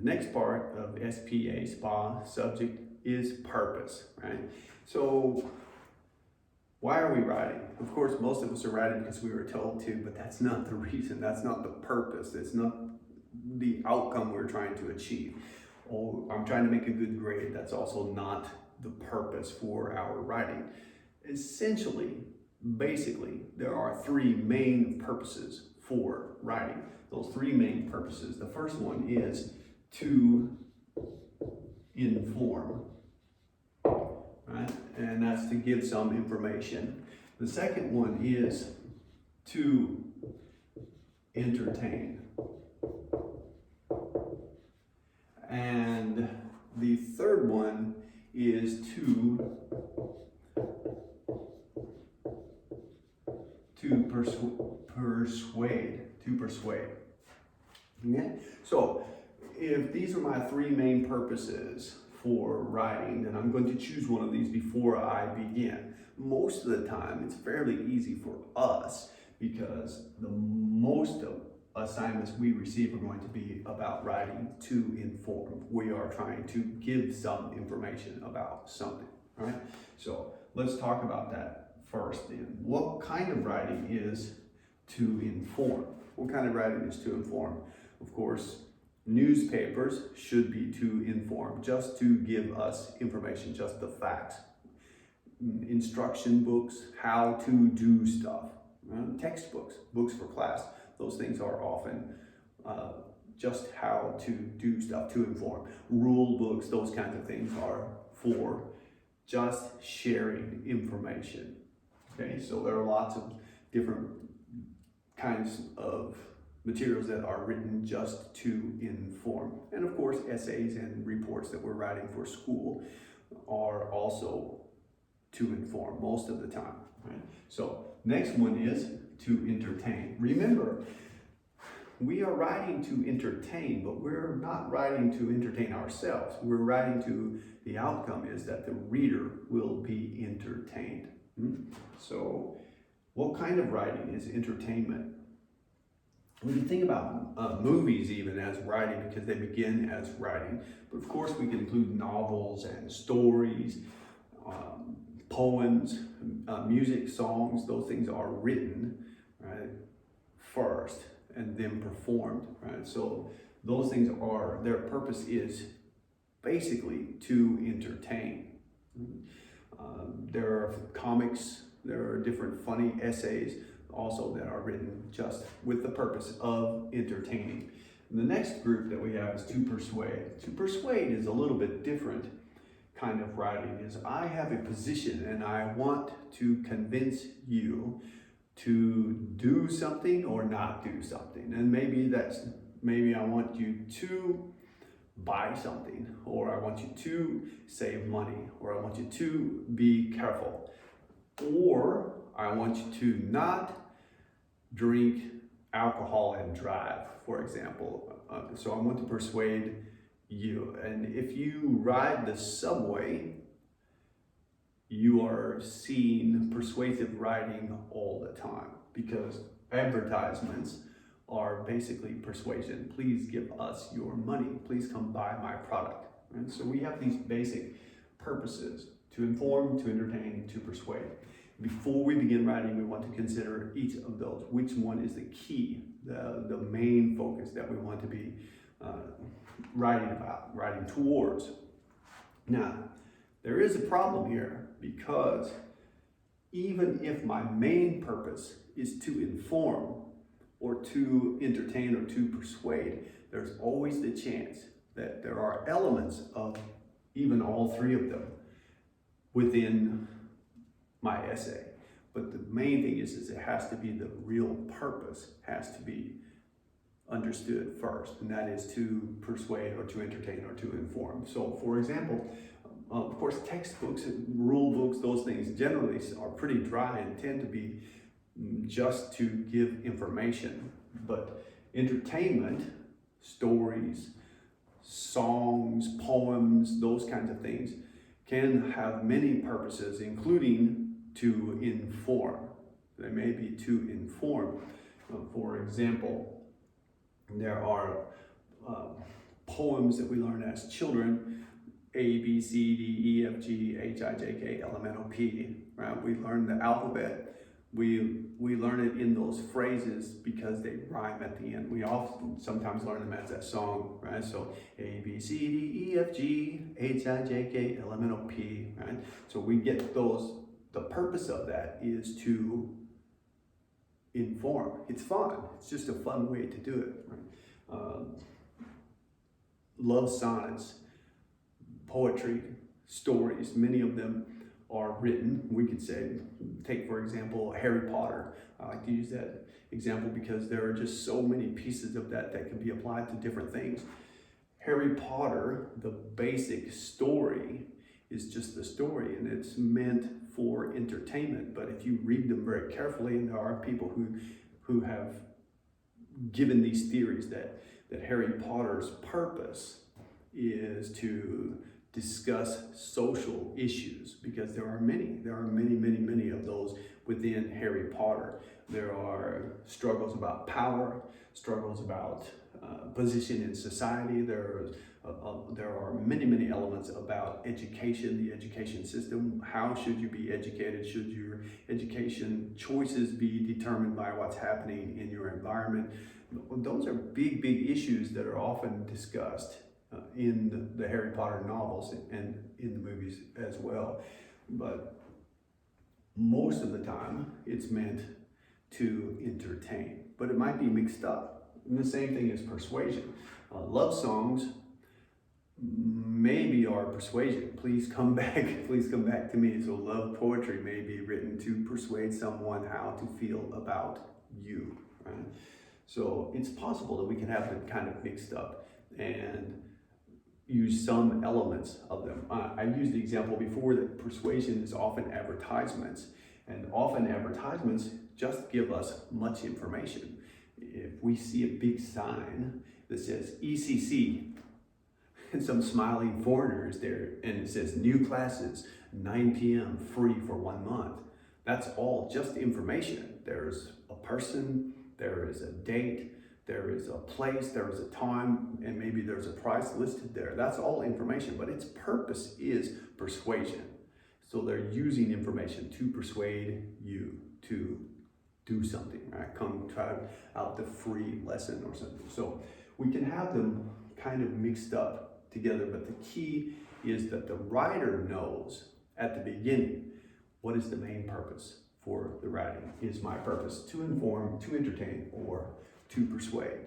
The next part of SPA, SPA, subject, is purpose, right? So why are we writing? Of course, most of us are writing because we were told to, but that's not the reason. That's not the purpose. It's not the outcome we're trying to achieve. Oh, I'm trying to make a good grade. That's also not the purpose for our writing. Essentially, basically, there are three main purposes for writing. Those three main purposes. The first one is to inform, right? And that's to give some information. The second one is to entertain. And the third one is to persuade. Okay? So if these are my three main purposes for writing, then I'm going to choose one of these before I begin. Most of the time, it's fairly easy for us because the most of assignments we receive are going to be about writing to inform. We are trying to give some information about something, right? So let's talk about that first then. What kind of writing is to inform? What kind of writing is to inform? Of course, newspapers should be to inform, just to give us information, just the facts. Instruction books, how to do stuff. Textbooks, books for class, those things are often just how to do stuff, to inform. Rule books, those kinds of things are for just sharing information. Okay, so there are lots of different kinds of materials that are written just to inform. And of course, essays and reports that we're writing for school are also to inform most of the time, right? So next one is to entertain. Remember, we are writing to entertain, but we're not writing to entertain ourselves. We're writing to, the outcome is that the reader will be entertained. So what kind of writing is entertainment? We can think about movies even as writing because they begin as writing. But of course we can include novels and stories, poems, music, songs. Those things are written, right, first and then performed, right? So those things are, their purpose is basically to entertain. There are comics, there are different funny essays also that are written just with the purpose of entertaining. And the next group that we have is to persuade. To persuade is a little bit different kind of writing. Is I have a position and I want to convince you to do something or not do something. And maybe I want you to buy something, or I want you to save money, or I want you to be careful, or I want you to not drink alcohol and drive, for example. So I want to persuade you. And if you ride the subway, you are seeing persuasive writing all the time because advertisements are basically persuasion. Please give us your money. Please come buy my product. And so we have these basic purposes: to inform, to entertain, to persuade. Before we begin writing, we want to consider each of those. Which one is the key, the main focus that we want to be writing about, writing towards? Now, there is a problem here because even if my main purpose is to inform or to entertain or to persuade, there's always the chance that there are elements of even all three of them within my essay. But the main thing is it has to be, the real purpose has to be understood first, and that is to persuade or to entertain or to inform. So for example, of course, textbooks, rule books, those things generally are pretty dry and tend to be just to give information. But entertainment, stories, songs, poems, those kinds of things can have many purposes, including to inform. They may be to inform. For example, there are poems that we learn as children, A, B, C, D, E, F, G, H, I, J, K, L, M, N, O, P, right? We learn the alphabet. We learn it in those phrases because they rhyme at the end. We often sometimes learn them as that song, right? So A, B, C, D, E, F, G, H, I, J, K, L, M, N, O, P, right? So we get those. The purpose of that is to inform. It's fun. It's just a fun way to do it, right? Love sonnets, poetry, stories, many of them are written. We could say, take for example, Harry Potter. I like to use that example because there are just so many pieces of that can be applied to different things. Harry Potter, the basic story is just the story, and it's meant for entertainment. But if you read them very carefully, and there are people who have given these theories that Harry Potter's purpose is to discuss social issues, because there are many of those within Harry Potter. There are struggles about power, struggles about position in society. There are many elements about education, the education system. How should you be educated? Should your education choices be determined by what's happening in your environment? Those are big issues that are often discussed in the Harry Potter novels and in the movies as well. But most of the time it's meant to entertain, but it might be mixed up. And the same thing as persuasion. Love songs maybe are persuasion. Please come back to me. So love poetry may be written to persuade someone how to feel about you, right? So it's possible that we can have it kind of mixed up and use some elements of them. I used the example before that persuasion is often advertisements, and often advertisements just give us much information. If we see a big sign that says ECC and some smiling foreigners there, and it says new classes, 9 p.m. free for 1 month, that's all just information. There's a person, there is a date, there is a place, there is a time, and maybe there's a price listed there. That's all information, but its purpose is persuasion. So they're using information to persuade you to do something, right? Come try out the free lesson or something. So we can have them kind of mixed up together, but the key is that the writer knows at the beginning what is the main purpose for the writing. Is my purpose to inform, to entertain, or to persuade?